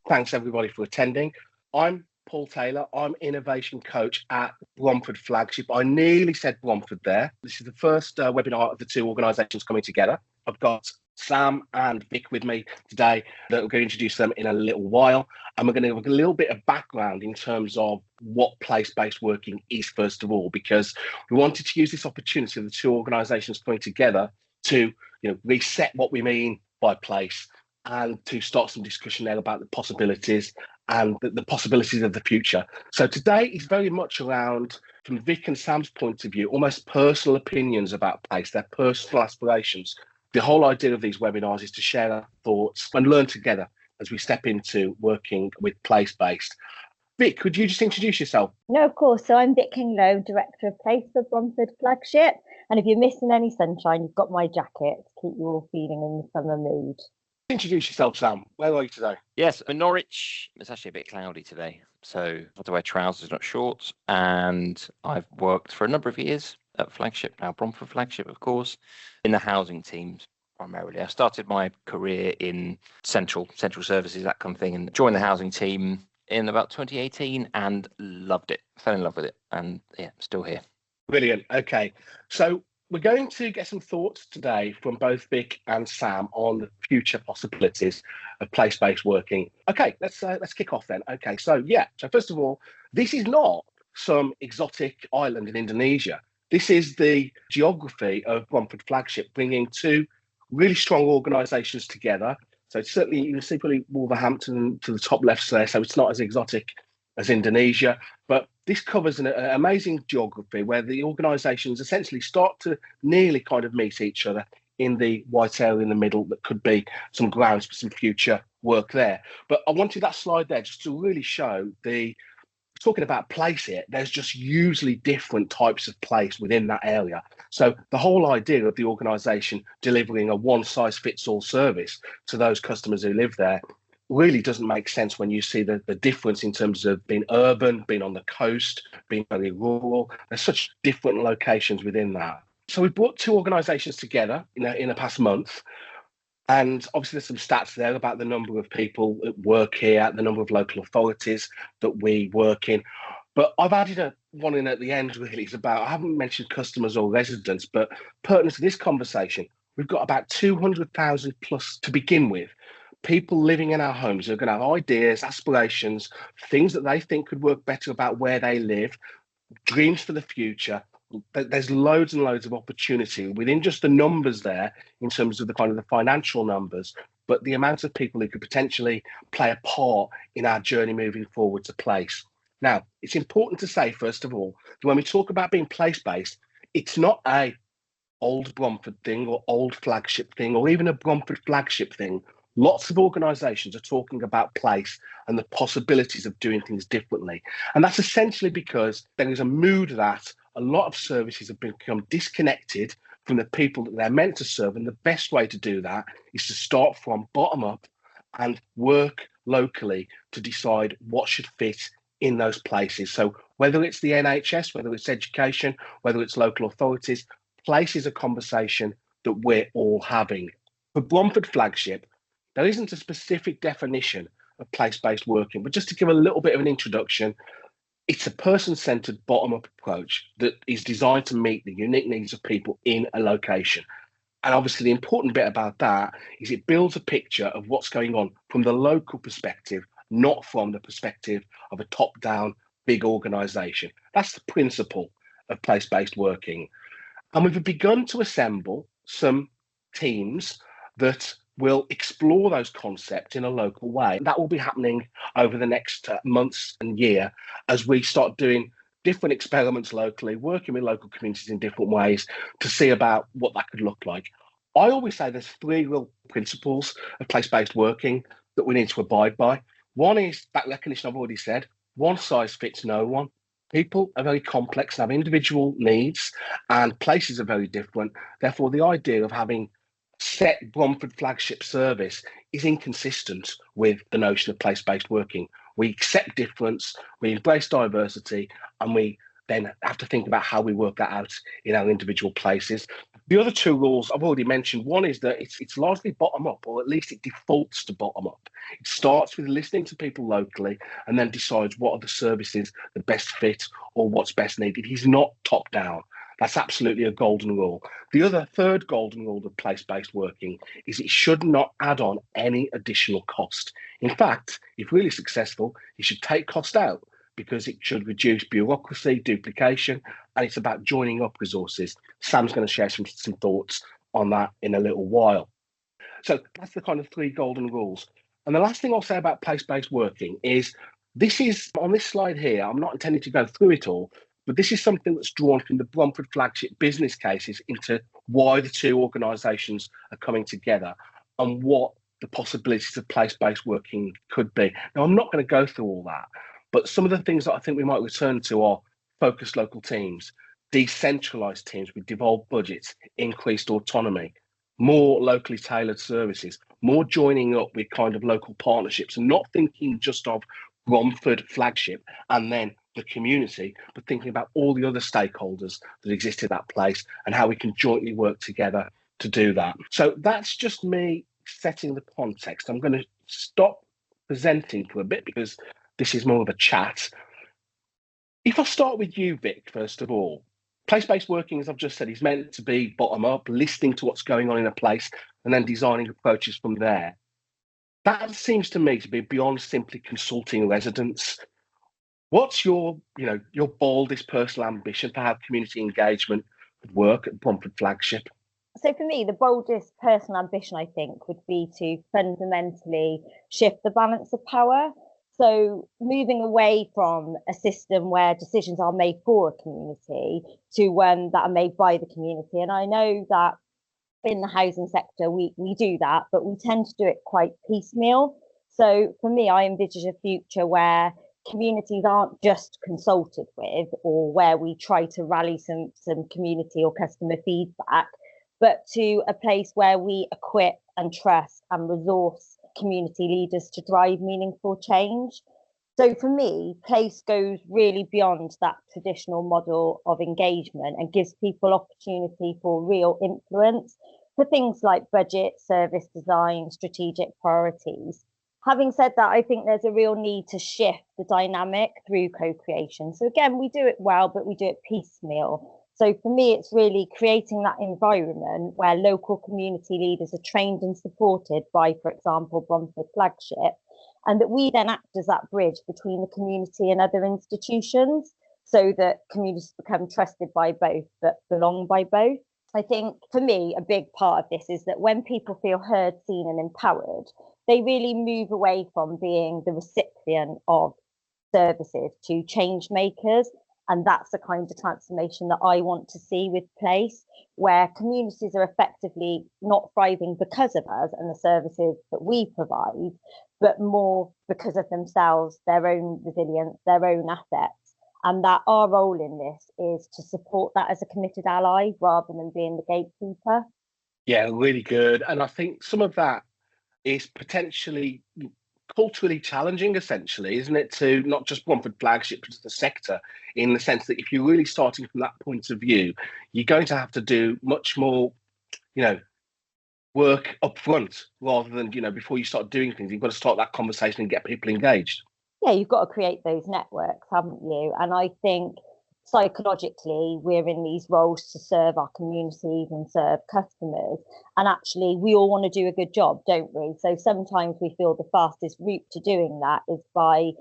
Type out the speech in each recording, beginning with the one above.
Thanks everybody for attending. I'm Paul Taylor. I'm Innovation Coach at Bromford Flagship. I nearly said Bromford there. This is the first webinar of the two organisations coming together. I've got Sam and Vic with me today that we're going to introduce them in a little while. And we're going to give a little bit of background in terms of what place-based working is, first of all, because we wanted to use this opportunity of the two organisations coming together to reset what we mean by place and to start some discussion there about the possibilities and the possibilities of the future. So today is very much around, from Vic and Sam's point of view, almost personal opinions about place, their personal aspirations. The whole idea of these webinars is to share our thoughts and learn together as we step into working with place-based. Vic, could you just introduce yourself? No, of course. So I'm Vic King-Lowe, Director of Place for Bromford Flagship. And if you're missing any sunshine, you've got my jacket to keep you all feeling in the summer mood. Introduce yourself, Sam. Where are you today? Yes, in Norwich. It's actually a bit cloudy today, so I have to wear trousers, not shorts. And I've worked for a number of years at Flagship, now Bromford Flagship, of course, in the housing teams primarily. I started my career in central services, that kind of thing, and joined the housing team in about 2018 and loved it, fell in love with it, and yeah, still here. Brilliant. Okay, so we're going to get some thoughts today from both Vic and Sam on the future possibilities of place-based working. Okay, let's kick off then. Okay, so first of all, this is not some exotic island in Indonesia. This is the geography of Bromford Flagship, bringing two really strong organisations together. So it's certainly, you can see probably Wolverhampton to the top left there, so it's not as exotic as Indonesia, but this covers an amazing geography where the organisations essentially start to nearly kind of meet each other in the white area in the middle that could be some grounds for some future work there. But I wanted that slide there just to really show talking about place here, there's just usually different types of place within that area. So the whole idea of the organisation delivering a one-size-fits-all service to those customers who live there really doesn't make sense when you see the difference in terms of being urban, being on the coast, being very rural. There's such different locations within that. So we brought two organisations together in the past month. And obviously there's some stats there about the number of people that work here, the number of local authorities that we work in. But I've added one in at the end, really. It's about, I haven't mentioned customers or residents, but pertinent to this conversation, we've got about 200,000 plus to begin with. People living in our homes who are going to have ideas, aspirations, things that they think could work better about where they live, dreams for the future. There's loads and loads of opportunity within just the numbers there in terms of the kind of the financial numbers, but the amount of people who could potentially play a part in our journey moving forward to place. Now, it's important to say, first of all, that when we talk about being place-based, it's not a old Bromford thing or old Flagship thing or even a Bromford Flagship thing. Lots of organisations are talking about place and the possibilities of doing things differently. And that's essentially because there is a mood that a lot of services have become disconnected from the people that they're meant to serve. And the best way to do that is to start from bottom up and work locally to decide what should fit in those places. So whether it's the NHS, whether it's education, whether it's local authorities, place is a conversation that we're all having. For Bromford Flagship, there isn't a specific definition of place-based working, but just to give a little bit of an introduction, it's a person-centered bottom-up approach that is designed to meet the unique needs of people in a location. And obviously the important bit about that is it builds a picture of what's going on from the local perspective, not from the perspective of a top-down big organisation. That's the principle of place-based working. And we've begun to assemble some teams that will explore those concepts in a local way. That will be happening over the next months and year as we start doing different experiments locally, working with local communities in different ways to see about what that could look like. I always say there's three real principles of place-based working that we need to abide by. One is that recognition I've already said, one size fits no one. People are very complex and have individual needs and places are very different. Therefore, the idea of having set Bromford Flagship service is inconsistent with the notion of place-based working. We accept difference, we embrace diversity, and we then have to think about how we work that out in our individual places. The other two rules I've already mentioned. One is that it's largely bottom up, or at least it defaults to bottom up. It starts with listening to people locally and then decides what are the services that best fit or what's best needed. He's not top down. That's absolutely a golden rule. The other third golden rule of place-based working is it should not add on any additional cost. In fact, if really successful, it should take cost out because it should reduce bureaucracy, duplication, and it's about joining up resources. Sam's going to share some thoughts on that in a little while. So that's the kind of three golden rules. And the last thing I'll say about place-based working is this is on this slide here. I'm not intending to go through it all, but this is something that's drawn from the Bromford Flagship business cases into why the two organisations are coming together and what the possibilities of place-based working could be. Now, I'm not going to go through all that, but some of the things that I think we might return to are focused local teams, decentralised teams with devolved budgets, increased autonomy, more locally tailored services, more joining up with kind of local partnerships, and not thinking just of Bromford Flagship and then the community, but thinking about all the other stakeholders that exist in that place and how we can jointly work together to do that. So that's just me setting the context. I'm going to stop presenting for a bit because this is more of a chat. If I start with you, Vic, first of all, place-based working, as I've just said, is meant to be bottom up, listening to what's going on in a place and then designing approaches from there. That seems to me to be beyond simply consulting residents. What's your boldest personal ambition for how community engagement would work at Bromford Flagship? So for me, the boldest personal ambition, I think, would be to fundamentally shift the balance of power. So moving away from a system where decisions are made for a community to one that are made by the community. And I know that in the housing sector, we do that, but we tend to do it quite piecemeal. So for me, I envisage a future where communities aren't just consulted with, or where we try to rally some community or customer feedback, but to a place where we equip and trust and resource community leaders to drive meaningful change. So for me, place goes really beyond that traditional model of engagement and gives people opportunity for real influence for things like budget, service design, strategic priorities. Having said that, I think there's a real need to shift the dynamic through co-creation. So again, we do it well, but we do it piecemeal. So for me, it's really creating that environment where local community leaders are trained and supported by, for example, Bromford Flagship, and that we then act as that bridge between the community and other institutions so that communities become trusted by both, but belong by both. I think for me, a big part of this is that when people feel heard, seen and empowered, they really move away from being the recipient of services to change makers. And that's the kind of transformation that I want to see with place, where communities are effectively not thriving because of us and the services that we provide, but more because of themselves, their own resilience, their own assets. And that our role in this is to support that as a committed ally rather than being the gatekeeper. Yeah, really good. And I think some of that is potentially culturally challenging, essentially, isn't it, to not just Bromford Flagship, but to the sector, in the sense that if you're really starting from that point of view, you're going to have to do much more, work up front rather than, before you start doing things, you've got to start that conversation and get people engaged. Yeah, you've got to create those networks, haven't you? And I think psychologically, we're in these roles to serve our communities and serve customers. And actually, we all want to do a good job, don't we? So sometimes we feel the fastest route to doing that is by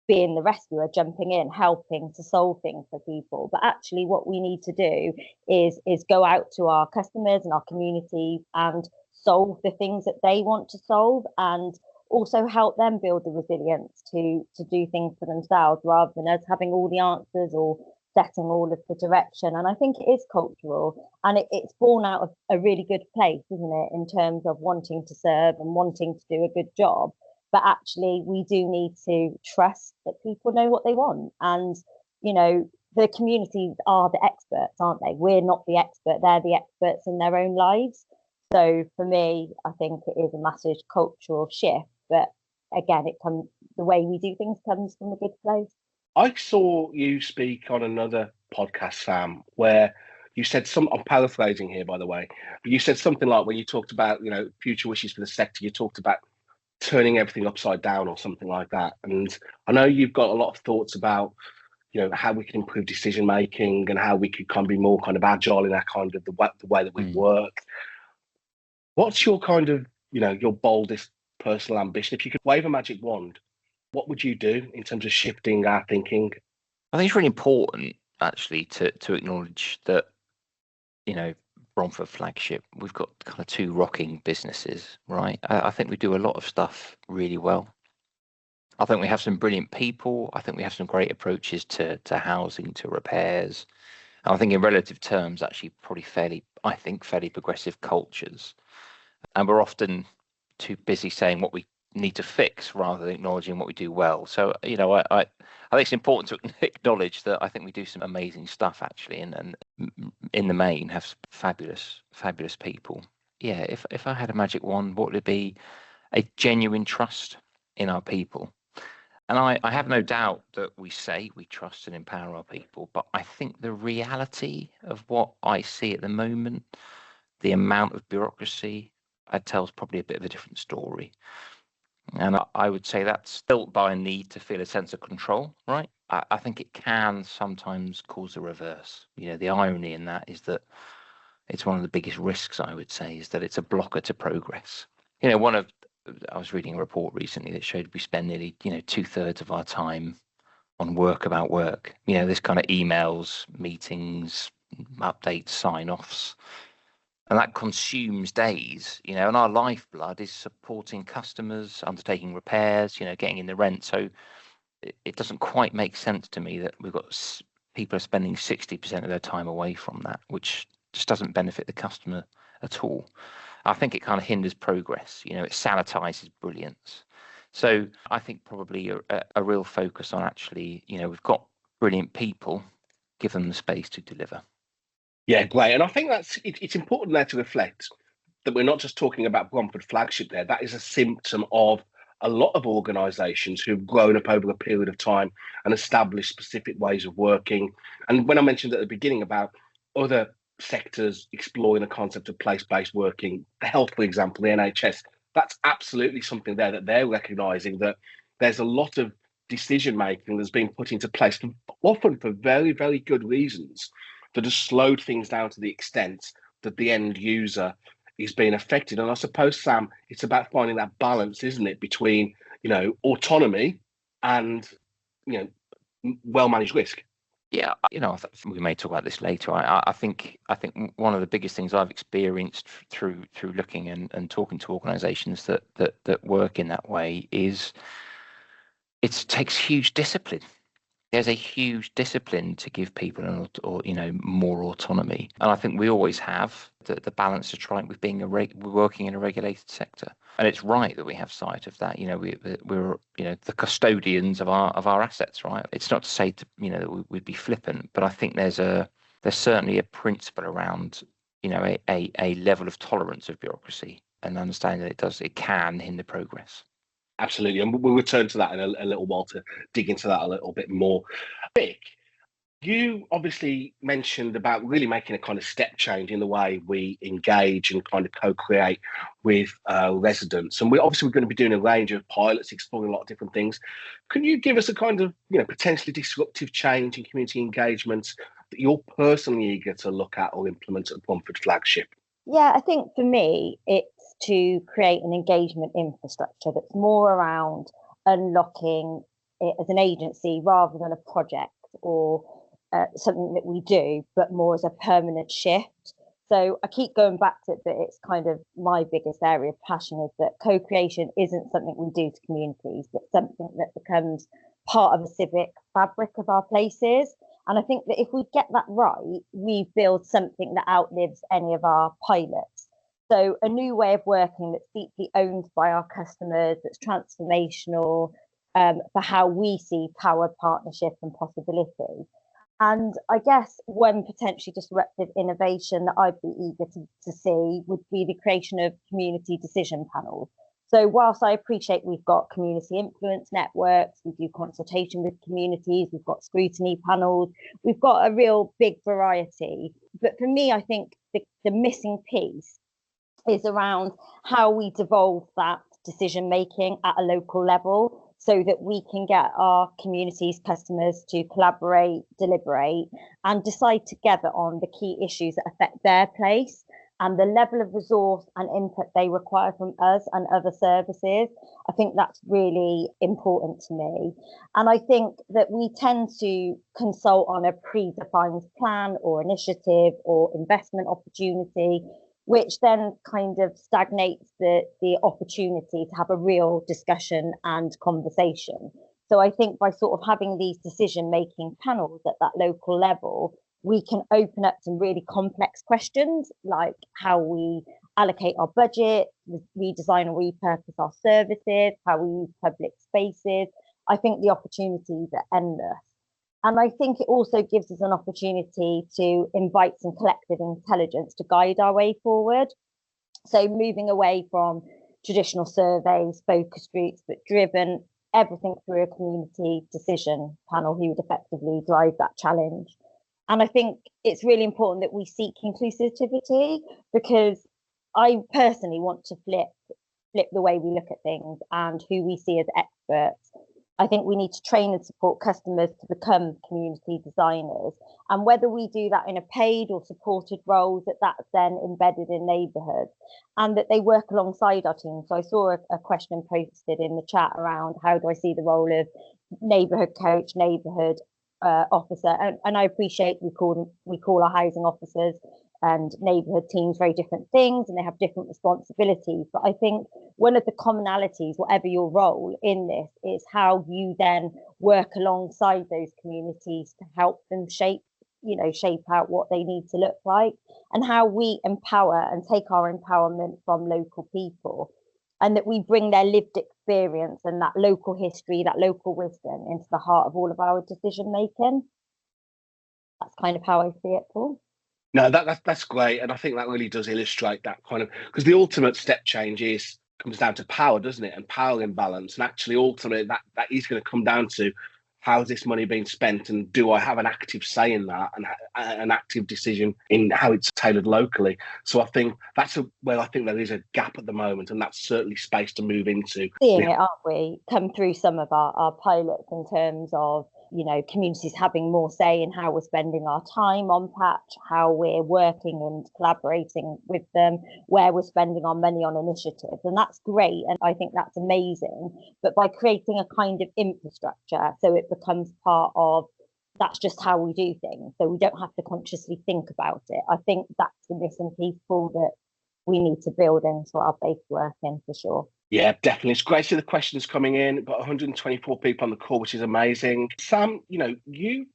being the rescuer, jumping in, helping to solve things for people. But actually, what we need to do is go out to our customers and our communities and solve the things that they want to solve, and also help them build the resilience to do things for themselves rather than us having all the answers or setting all of the direction. And I think it is cultural, and it's born out of a really good place, isn't it, in terms of wanting to serve and wanting to do a good job. But actually, we do need to trust that people know what they want. And, the communities are the experts, aren't they? We're not the expert, they're the experts in their own lives. So for me, I think it is a massive cultural shift. But again, the way we do things comes from a good place. I saw you speak on another podcast, Sam, where You said I'm paraphrasing here, by the way, but you said something like when you talked about, future wishes for the sector, you talked about turning everything upside down or something like that. And I know you've got a lot of thoughts about, how we can improve decision making and how we could kind of be more kind of agile in our kind of the way that we work. What's your kind of, your boldest personal ambition? If you could wave a magic wand, what would you do in terms of shifting our thinking? I think it's really important actually to acknowledge that, Bromford Flagship, we've got kind of two rocking businesses, right? I think we do a lot of stuff really well. I think we have some brilliant people. I think we have some great approaches to housing, to repairs. And I think in relative terms, actually probably fairly progressive cultures. And we're often too busy saying what we need to fix rather than acknowledging what we do well. So, I think it's important to acknowledge that I think we do some amazing stuff actually, and in the main have fabulous people. Yeah, if I had a magic wand, what would it be? A genuine trust in our people. And I have no doubt that we say we trust and empower our people, but I think the reality of what I see at the moment, the amount of bureaucracy, I'd tell is probably a bit of a different story. And I would say that's built by a need to feel a sense of control, right? I think it can sometimes cause the reverse. The irony in that is that it's one of the biggest risks, I would say, is that it's a blocker to progress. I was reading a report recently that showed we spend nearly, 2/3 of our time on work about work. This kind of emails, meetings, updates, sign-offs. And that consumes days, and our lifeblood is supporting customers, undertaking repairs, getting in the rent. So it doesn't quite make sense to me that we've got people are spending 60% of their time away from that, which just doesn't benefit the customer at all. I think it kind of hinders progress, it sanitizes brilliance. So I think probably a real focus on actually, we've got brilliant people, give them the space to deliver. Yeah, great. And I think it's important there to reflect that we're not just talking about Bromford Flagship there. That is a symptom of a lot of organisations who've grown up over a period of time and established specific ways of working. And when I mentioned at the beginning about other sectors exploring the concept of place-based working, the health, for example, the NHS, that's absolutely something there that they're recognising that there's a lot of decision making that's been put into place, often for very, very good reasons, that has slowed things down to the extent that the end user is being affected. And I suppose, Sam, it's about finding that balance, isn't it, between, autonomy and, well-managed risk. Yeah, we may talk about this later. I think one of the biggest things I've experienced through looking and talking to organisations that work in that way is it takes huge discipline. There's a huge discipline to give people more autonomy, and I think we always have the balance to strike with being we're working in a regulated sector, and it's right that we have sight of that. We're the custodians of our assets, right? It's not to say that we'd be flippant, but I think there's certainly a principle around a level of tolerance of bureaucracy and understanding that it can hinder progress. Absolutely, and we'll return to that in a little while to dig into that a little bit more. Vic, you obviously mentioned about really making a kind of step change in the way we engage and kind of co-create with residents. And we're going to be doing a range of pilots, exploring a lot of different things. Can you give us a kind of, potentially disruptive change in community engagement that you're personally eager to look at or implement at Bromford Flagship? Yeah, I think for me, it's to create an engagement infrastructure that's more around unlocking it as an agency rather than a project or something that we do, but more as a permanent shift. So I keep going back to it, but it's kind of my biggest area of passion is that co-creation isn't something we do to communities, but something that becomes part of the civic fabric of our places. And I think that if we get that right, we build something that outlives any of our pilots. So a new way of working that's deeply owned by our customers, that's transformational for how we see power, partnership and possibility. And I guess one potentially disruptive innovation that I'd be eager to see would be the creation of community decision panels. So whilst I appreciate we've got community influence networks, we do consultation with communities, we've got scrutiny panels, we've got a real big variety. But for me, I think the missing piece is around how we devolve that decision making at a local level so that we can get our communities, customers to collaborate, deliberate, and decide together on the key issues that affect their place and the level of resource and input they require from us and other services. I think that's really important to me. And I think that we tend to consult on a predefined plan or initiative or investment opportunity, which then kind of stagnates the opportunity to have a real discussion and conversation. So I think by sort of having these decision-making panels at that local level, we can open up some really complex questions, like how we allocate our budget, redesign or repurpose our services, how we use public spaces. I think the opportunities are endless. And I think it also gives us an opportunity to invite some collective intelligence to guide our way forward. So moving away from traditional surveys, focus groups, but driven everything through a community decision panel who would effectively drive that challenge. And I think it's really important that we seek inclusivity, because I personally want to flip the way we look at things and who we see as experts. I think we need to train and support customers to become community designers. And whether we do that in a paid or supported role, that's then embedded in neighbourhoods and that they work alongside our team. So I saw a question posted in the chat around how do I see the role of neighbourhood coach, neighbourhood officer, and I appreciate we call our housing officers and neighbourhood teams very different things and they have different responsibilities. But I think one of the commonalities, whatever your role in this, is how you then work alongside those communities to help them shape out what they need to look like, and how we empower and take our empowerment from local people, and that we bring their lived experience and that local history, that local wisdom into the heart of all of our decision making. That's kind of how I see it, Paul. No, that's great, and I think that really does illustrate that kind of, because the ultimate step change comes down to power, doesn't it, and power imbalance, and actually ultimately that is going to come down to how's this money being spent, and do I have an active say in that, and an active decision in how it's tailored locally. So I think that's where I think there is a gap at the moment, and that's certainly space to move into. Seeing it, aren't we, come through some of our pilots in terms of communities having more say in how we're spending our time on patch, how we're working and collaborating with them, where we're spending our money on initiatives. And that's great. And I think that's amazing. But by creating a kind of infrastructure, so it becomes part of, that's just how we do things. So we don't have to consciously think about it. I think that's the missing piece, Paul, that we need to build into our base work in for sure. Yeah, definitely. It's great to see the questions coming in. We've got 124 people on the call, which is amazing. Sam, you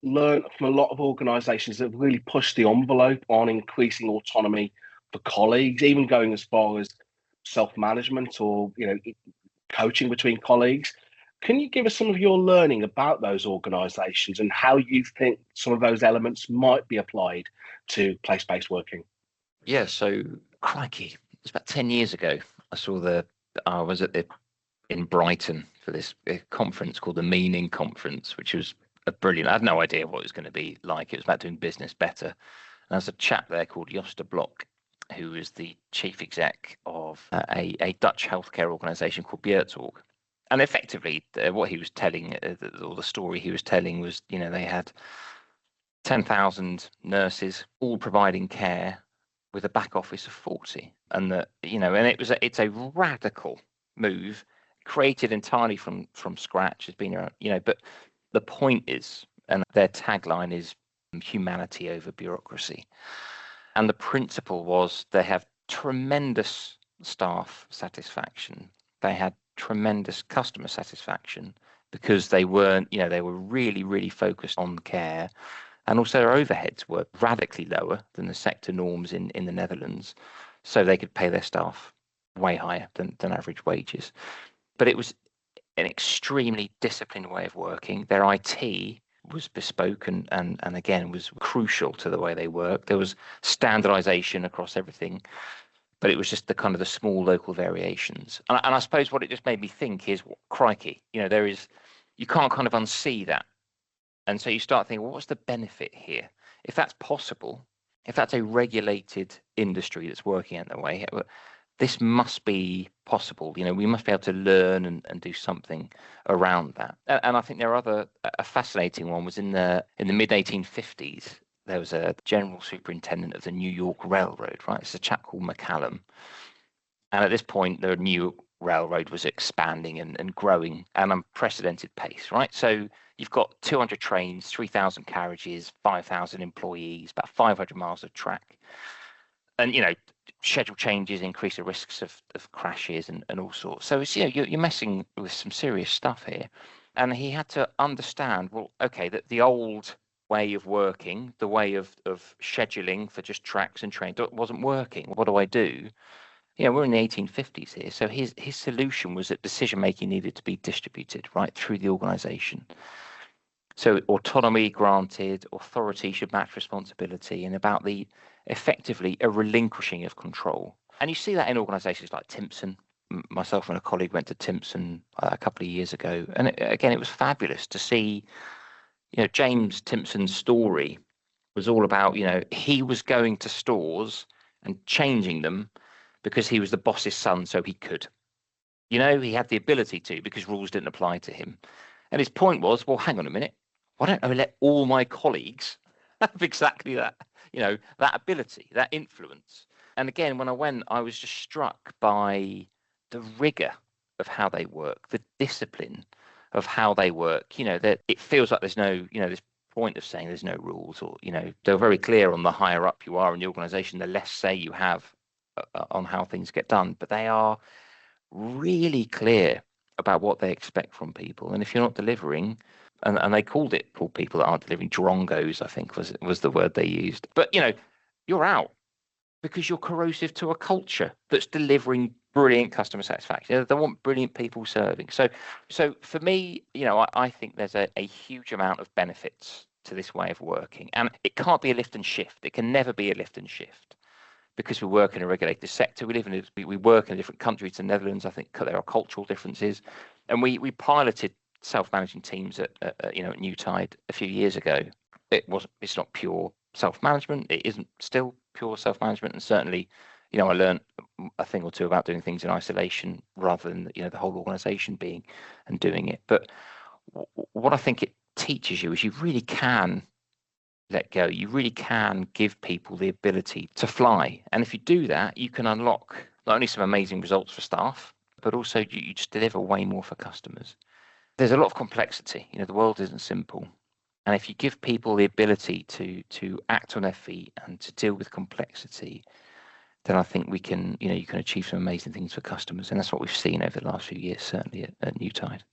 learn from a lot of organisations that really push the envelope on increasing autonomy for colleagues, even going as far as self-management or, coaching between colleagues. Can you give us some of your learning about those organisations and how you think some of those elements might be applied to place-based working? Yeah, so crikey, it's about 10 years ago. I was in Brighton for this conference called the Meaning Conference, which was brilliant. I had no idea what it was going to be like. It was about doing business better. And there's a chap there called Josta Blok, who is the chief exec of a Dutch healthcare organisation called Beurtzorg. And effectively, what he was telling, or the story he was telling was, they had 10,000 nurses all providing care with a back office of 40, and that and it's a radical move created entirely from scratch. It's been around, but the point is, and their tagline is humanity over bureaucracy, and the principle was they have tremendous staff satisfaction, they had tremendous customer satisfaction, because they weren't, they were really, really focused on care. And also their overheads were radically lower than the sector norms in the Netherlands. So they could pay their staff way higher than average wages. But it was an extremely disciplined way of working. Their IT was bespoke and again, was crucial to the way they worked. There was standardization across everything. but it was just the kind of the small local variations. And I suppose what it just made me think is, crikey, you can't kind of unsee that. And so you start thinking, well, what's the benefit here? If that's possible, if that's a regulated industry that's working in that way, this must be possible. We must be able to learn and do something around that. And I think there are a fascinating one was in the mid 1850s. There was a general superintendent of the New York Railroad, right? It's a chap called McCallum. And at this point, the new railroad was expanding and growing at an unprecedented pace, right? So you've got 200 trains, 3,000 carriages, 5,000 employees, about 500 miles of track. And, schedule changes increase the risks of crashes and all sorts. So it's, you're messing with some serious stuff here. And he had to understand, well, okay, that the old way of working, the way of scheduling for just tracks and trains wasn't working. What do I do? We're in the 1850s here. So his solution was that decision making needed to be distributed right through the organization. So autonomy granted, authority should match responsibility, and about effectively a relinquishing of control. And you see that in organizations like Timpson. Myself and a colleague went to Timpson a couple of years ago. And it was fabulous to see, James Timpson's story was all about, he was going to stores and changing them because he was the boss's son, so he could. He had the ability to because rules didn't apply to him. And his point was, well, hang on a minute. Why don't I let all my colleagues have exactly that, that ability, that influence? And again, when I went, I was just struck by the rigor of how they work, the discipline of how they work, that it feels like there's no, this point of saying there's no rules, or, they're very clear on the higher up you are in the organization, the less say you have on how things get done. But they are really clear about what they expect from people. And if you're not delivering, and they called people that aren't delivering drongos, I think was the word they used. But, you're out because you're corrosive to a culture that's delivering brilliant customer satisfaction. They want brilliant people serving. So for me, I think there's a huge amount of benefits to this way of working. And it can't be a lift and shift. It can never be a lift and shift because we work in a regulated sector. We work in a different country to the Netherlands. I think there are cultural differences. And we piloted self-managing teams at Newtide a few years ago. It's not pure self-management. It isn't still pure self-management, and certainly, I learned a thing or two about doing things in isolation rather than the whole organization being and doing it. But what I think it teaches you is you really can let go. You really can give people the ability to fly, and if you do that, you can unlock not only some amazing results for staff, but also you just deliver way more for customers. There's a lot of complexity. The world isn't simple. And if you give people the ability to act on their feet and to deal with complexity, then I think you can achieve some amazing things for customers. And that's what we've seen over the last few years, certainly at Newtide.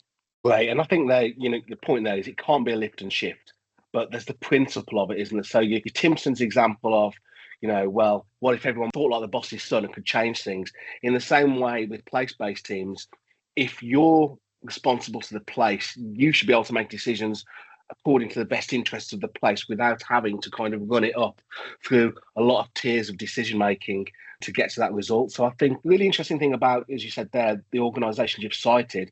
Right. And I think the point there is it can't be a lift and shift, but there's the principle of it, isn't it? So your Timpson's example of, well, what if everyone thought like the boss's son and could change things? In the same way with place-based teams, if you're responsible to the place, you should be able to make decisions according to the best interests of the place without having to kind of run it up through a lot of tiers of decision making to get to that result. So I think really interesting thing about, as you said there, the organisations you've cited,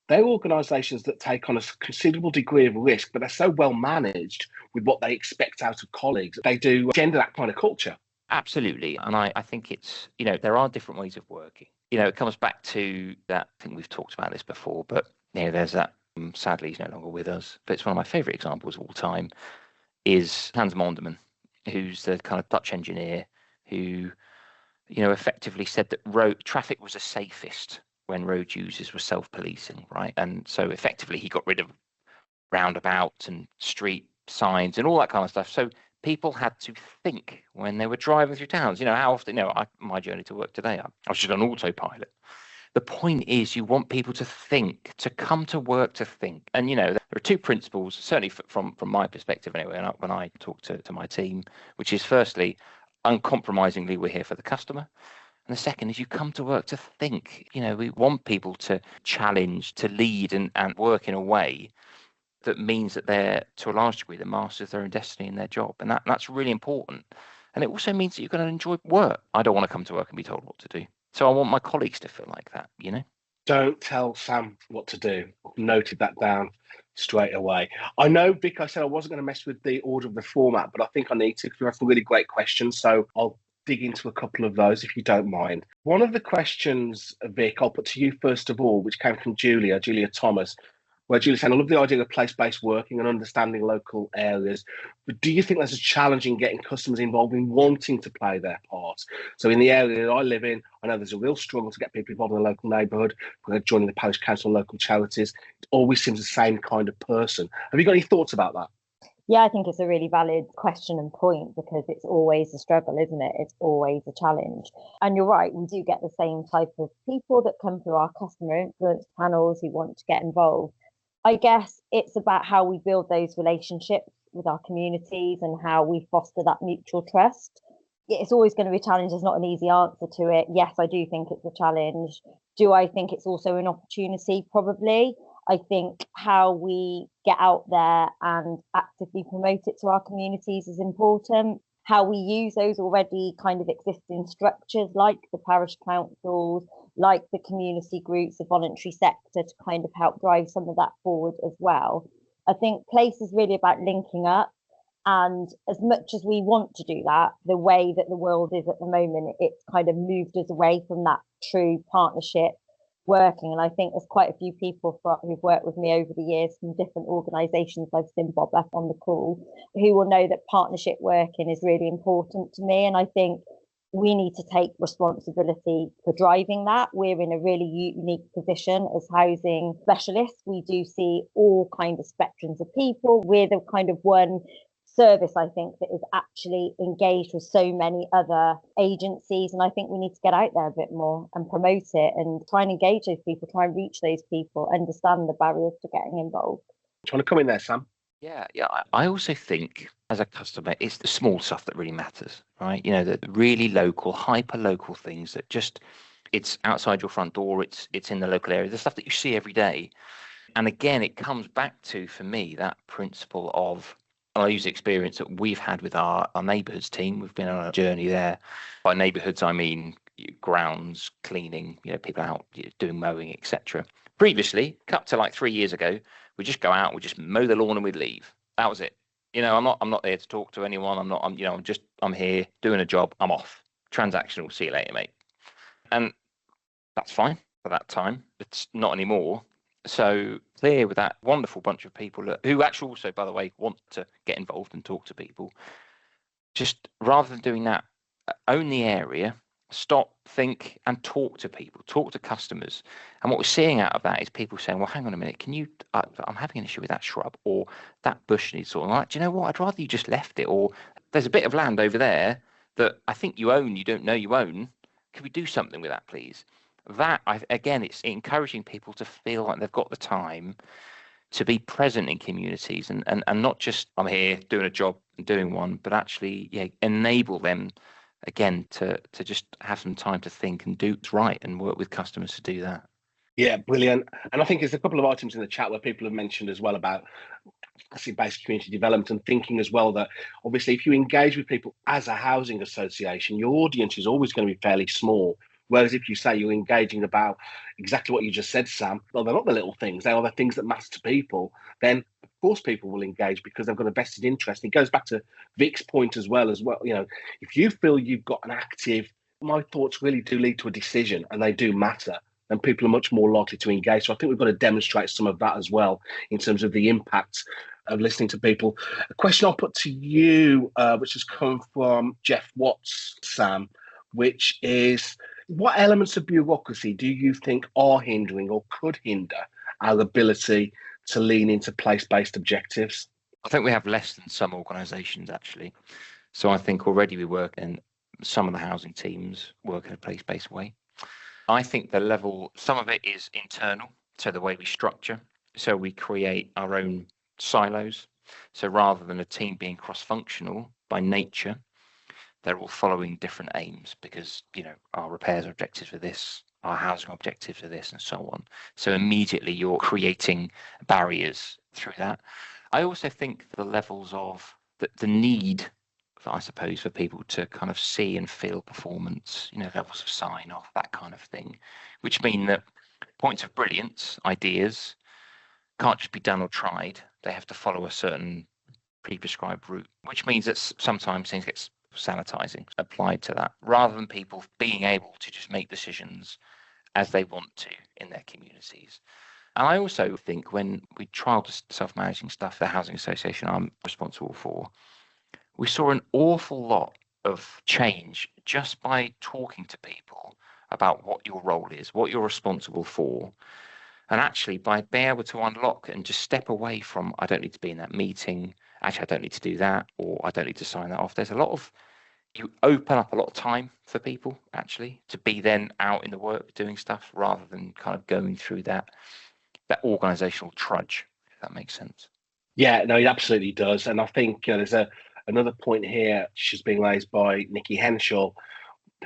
they're organisations that take on a considerable degree of risk, but they're so well managed with what they expect out of colleagues. They do gender that kind of culture. Absolutely. And I think it's, there are different ways of working. It comes back to that. I think we've talked about this before, but there's that. Sadly, he's no longer with us, but it's one of my favourite examples of all time is Hans Monderman, who's the kind of Dutch engineer who, effectively said that road traffic was the safest when road users were self-policing, right? And so effectively he got rid of roundabouts and street signs and all that kind of stuff. So people had to think when they were driving through towns. How often, my journey to work today, I was just on autopilot. The point is you want people to think, to come to work to think. And, there are two principles, certainly from my perspective anyway, when I talk to my team, which is firstly, uncompromisingly, we're here for the customer. And the second is you come to work to think. We want people to challenge, to lead and work in a way that means that they're, to a large degree, the masters of their own destiny in their job. And that's really important. And it also means that you're going to enjoy work. I don't want to come to work and be told what to do. So I want my colleagues to feel like that, you know? Don't tell Sam what to do. Noted that down straight away. I know, Vic, I said I wasn't going to mess with the order of the format, but I think I need to because you have some really great questions. So I'll dig into a couple of those if you don't mind. One of the questions, Vic, I'll put to you first of all, which came from Julia Thomas, where Julia said, I love the idea of place-based working and understanding local areas, but do you think there's a challenge in getting customers involved in wanting to play their part? So in the area that I live in, I know there's a real struggle to get people involved in the local neighbourhood, joining the parish council and local charities. It always seems the same kind of person. Have you got any thoughts about that? Yeah, I think it's a really valid question and point because it's always a struggle, isn't it? It's always a challenge. And you're right, we do get the same type of people that come through our customer influence panels who want to get involved. I guess it's about how we build those relationships with our communities and how we foster that mutual trust. It's always going to be a challenge. There's not an easy answer to it. Yes, I do think it's a challenge. Do I think it's also an opportunity? Probably. I think how we get out there and actively promote it to our communities is important. How we use those already kind of existing structures like the parish councils, like the community groups, the voluntary sector to kind of help drive some of that forward as well. I think place is really about linking up. And as much as we want to do that, the way that the world is at the moment, it's kind of moved us away from that true partnership working. And I think there's quite a few people who've worked with me over the years from different organisations. I've seen Bob up on the call, who will know that partnership working is really important to me. And I think we need to take responsibility for driving that. We're in a really unique position as housing specialists. We do see all kinds of spectrums of people. We're the kind of one service, I think, that is actually engaged with so many other agencies. And I think we need to get out there a bit more and promote it and try and engage those people, try and reach those people, understand the barriers to getting involved. Do you want to come in there, Sam? Yeah. I also think as a customer, it's the small stuff that really matters, right? You know, the really local, hyper local things that just, it's outside your front door, it's in the local area, the stuff that you see every day. And again, it comes back to, for me, that principle of, I'll use the experience that we've had with our neighbourhoods team. We've been on a journey there. By neighbourhoods, I mean grounds, cleaning, people out doing mowing, etc. Previously, cut to like 3 years ago, we just go out, we just mow the lawn and we'd leave. That was it. I'm not there to talk to anyone. I'm here doing a job. I'm off. Transactional. See you later, mate. And that's fine for that time. It's not anymore. So clear with that wonderful bunch of people who actually also, by the way, want to get involved and talk to people. Just rather than doing that, own the area, stop, think, and talk to people, talk to customers. And what we're seeing out of that is people saying, well, hang on a minute, I'm having an issue with that shrub or that bush needs sorting. Like, do you know what? I'd rather you just left it. Or there's a bit of land over there that I think you own, you don't know you own. Can we do something with that, please? That, again, it's encouraging people to feel like they've got the time to be present in communities and not just, I'm here doing a job and doing one, but actually enable them, again, to just have some time to think and do what's right and work with customers to do that. Yeah, brilliant. And I think there's a couple of items in the chat where people have mentioned as well about capacity-based community development and thinking as well that obviously if you engage with people as a housing association, your audience is always going to be fairly small. Whereas if you say you're engaging about exactly what you just said, Sam, well, they're not the little things, they are the things that matter to people, then of course people will engage because they've got a vested interest. It goes back to Vic's point as well. If you feel you've got an active, my thoughts really do lead to a decision and they do matter, then people are much more likely to engage. So I think we've got to demonstrate some of that as well in terms of the impact of listening to people. A question I'll put to you, which has come from Jeff Watts, Sam, which is, what elements of bureaucracy do you think are hindering or could hinder our ability to lean into place-based objectives? I think we have less than some organisations, actually. So I think already we work in some of the housing teams work in a place-based way. I think some of it is internal, so the way we structure. So we create our own silos. So rather than a team being cross-functional by nature, they're all following different aims because, our repairs objectives for this, our housing objectives for this, and so on. So immediately you're creating barriers through that. I also think the levels of the need I suppose, for people to kind of see and feel performance, levels of sign off, that kind of thing, which mean that points of brilliance, ideas, can't just be done or tried. They have to follow a certain pre-prescribed route, which means that sometimes things get sanitizing applied to that, rather than people being able to just make decisions as they want to in their communities. And I also think when we trialed self-managing stuff, the housing association I'm responsible for, we saw an awful lot of change just by talking to people about what your role is, what you're responsible for. And actually, by being able to unlock and just step away from, I don't need to be in that meeting, actually, I don't need to do that, or I don't need to sign that off. There's a lot of, you open up a lot of time for people, actually, to be then out in the work doing stuff rather than kind of going through that organisational trudge, if that makes sense. Yeah, no, it absolutely does. And I think there's another point here, which is being raised by Nikki Henshaw,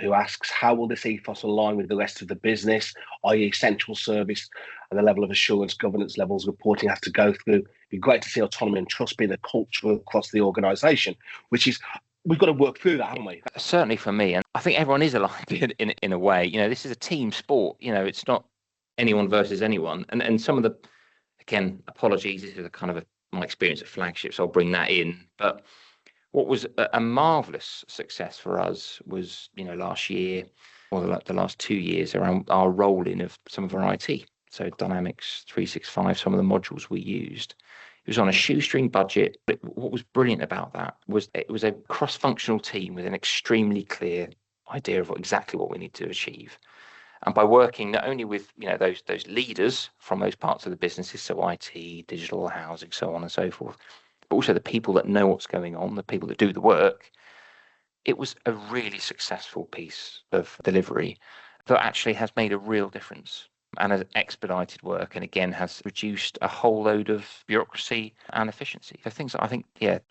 who asks, how will this ethos align with the rest of the business, i.e. central service and the level of assurance governance levels reporting has to go through? It'd be great to see autonomy and trust being a culture across the organisation, which is, we've got to work through that, haven't we? Certainly for me, and I think everyone is aligned in a way. This is a team sport. It's not anyone versus anyone. And some of the, again, apologies, this is a kind of my experience at Flagship, so I'll bring that in. But what was a marvellous success for us was, last year or the last 2 years around our rolling of some of our IT. So Dynamics 365, some of the modules we used. It was on a shoestring budget. But what was brilliant about that was it was a cross-functional team with an extremely clear idea of exactly what we need to achieve. And by working not only with those leaders from those parts of the businesses, so IT, digital, housing, so on and so forth, but also the people that know what's going on, the people that do the work, it was a really successful piece of delivery that actually has made a real difference and has expedited work, and again has reduced a whole load of bureaucracy and efficiency. So things that I think,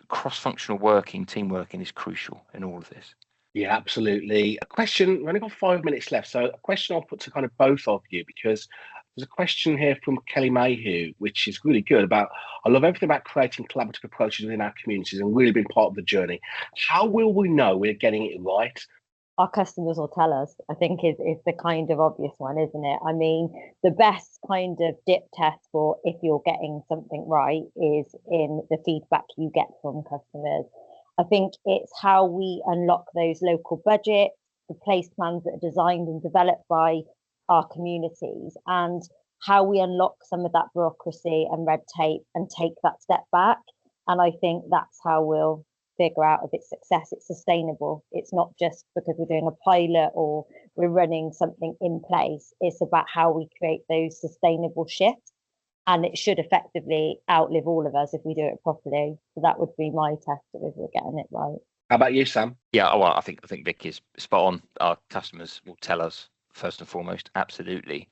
cross-functional working, team working is crucial in all of this. Yeah, absolutely. A question, we've only got 5 minutes left, so a question I'll put to kind of both of you, because there's a question here from Kelly Mayhew, which is really good, about, I love everything about creating collaborative approaches within our communities and really being part of the journey. How will we know we're getting it right? Our customers will tell us, I think is the kind of obvious one, isn't it? I mean, the best kind of dip test for if you're getting something right is in the feedback you get from customers. I think it's how we unlock those local budgets, the place plans that are designed and developed by our communities, and how we unlock some of that bureaucracy and red tape and take that step back. And I think that's how we'll figure out if it's success, it's sustainable. It's not just because we're doing a pilot or we're running something in place. It's about how we create those sustainable shifts. And it should effectively outlive all of us if we do it properly. So that would be my test if we're getting it right. How about you, Sam? Yeah, well, I think Vic is spot on. Our customers will tell us first and foremost, absolutely.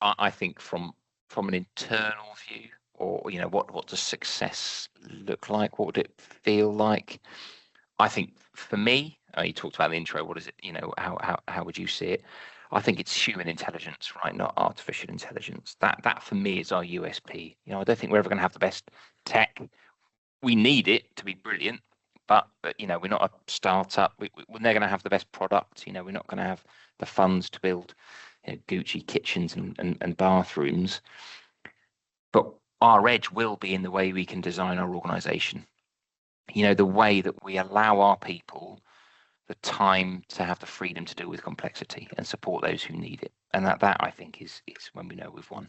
I think from an internal view, or what does success look like? What would it feel like? I think for me, you talked about the intro. What is it? How would you see it? I think it's human intelligence, right? Not artificial intelligence. That for me is our USP. I don't think we're ever going to have the best tech. We need it to be brilliant, but we're not a startup. We're never going to have the best product. We're not going to have the funds to build Gucci kitchens and bathrooms. But our edge will be in the way we can design our organisation. The way that we allow our people the time to have the freedom to deal with complexity and support those who need it. And that I think is when we know we've won.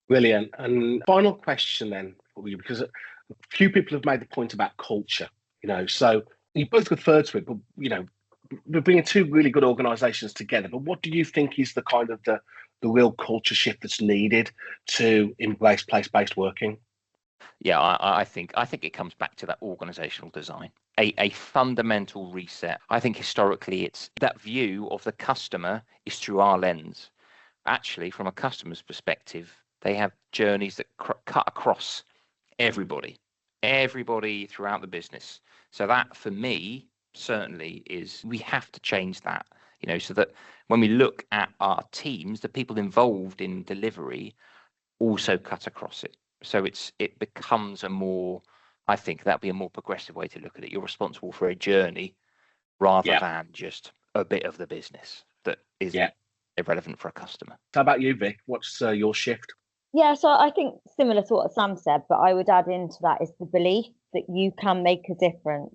Brilliant. And final question then for you, because a few people have made the point about culture, so you both referred to it, but, we're bringing two really good organisations together. But what do you think is the kind of the real culture shift that's needed to embrace place-based working? Yeah, I think it comes back to that organisational design, a fundamental reset. I think historically it's that view of the customer is through our lens. Actually, from a customer's perspective, they have journeys that cut across everybody throughout the business. So that for me certainly is, we have to change that, so that when we look at our teams, the people involved in delivery also cut across it. So it becomes I think that'd be a more progressive way to look at it. You're responsible for a journey rather than just a bit of the business that is irrelevant for a customer. How about you, Vic? What's your shift? Yeah, so I think similar to what Sam said, but I would add into that is the belief that you can make a difference.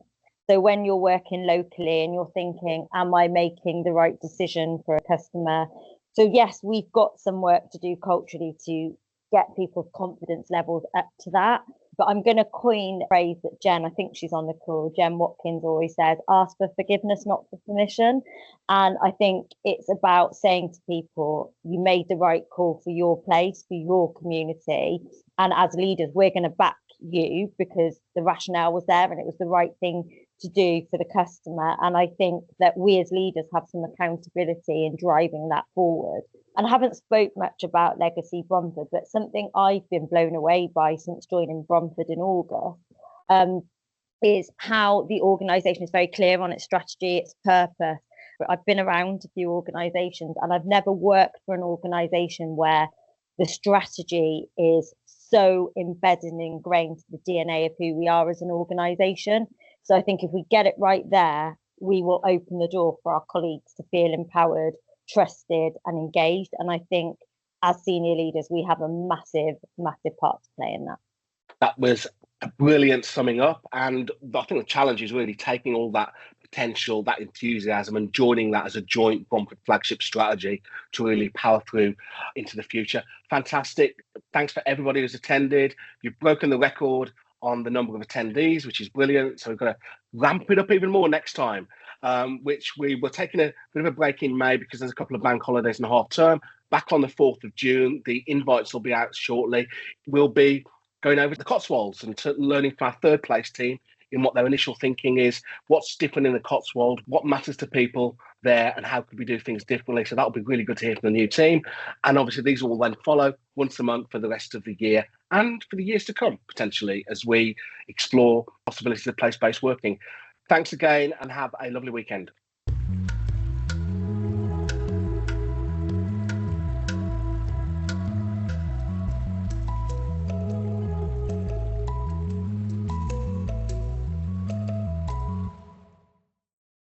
So when you're working locally and you're thinking, am I making the right decision for a customer? So yes, we've got some work to do culturally to get people's confidence levels up to that. But I'm going to coin a phrase that Jen, I think she's on the call, Jen Watkins always says, ask for forgiveness, not for permission. And I think it's about saying to people, you made the right call for your place, for your community. And as leaders, we're going to back you because the rationale was there and it was the right thing to do for the customer. And I think that we as leaders have some accountability in driving that forward. And I haven't spoke much about Legacy Bromford, but something I've been blown away by since joining Bromford in August is how the organisation is very clear on its strategy, its purpose. But I've been around a few organisations and I've never worked for an organisation where the strategy is so embedded and ingrained to the DNA of who we are as an organisation. So I think if we get it right there, we will open the door for our colleagues to feel empowered, trusted and engaged. And I think as senior leaders, we have a massive, massive part to play in that. That was a brilliant summing up. And I think the challenge is really taking all that potential, that enthusiasm and joining that as a joint Bromford Flagship strategy to really power through into the future. Fantastic. Thanks for everybody who's attended. You've broken the record on the number of attendees, which is brilliant. So we've got to ramp it up even more next time, which we were taking a bit of a break in May because there's a couple of bank holidays and a half term. Back on the 4th of June, the invites will be out shortly. We'll be going over the Cotswolds and learning from our third place team in what their initial thinking is, what's different in the Cotswold, what matters to people there, and how could we do things differently. So that'll be really good to hear from the new team. And obviously these will then follow once a month for the rest of the year and for the years to come, potentially, as we explore possibilities of place-based working. Thanks again and have a lovely weekend.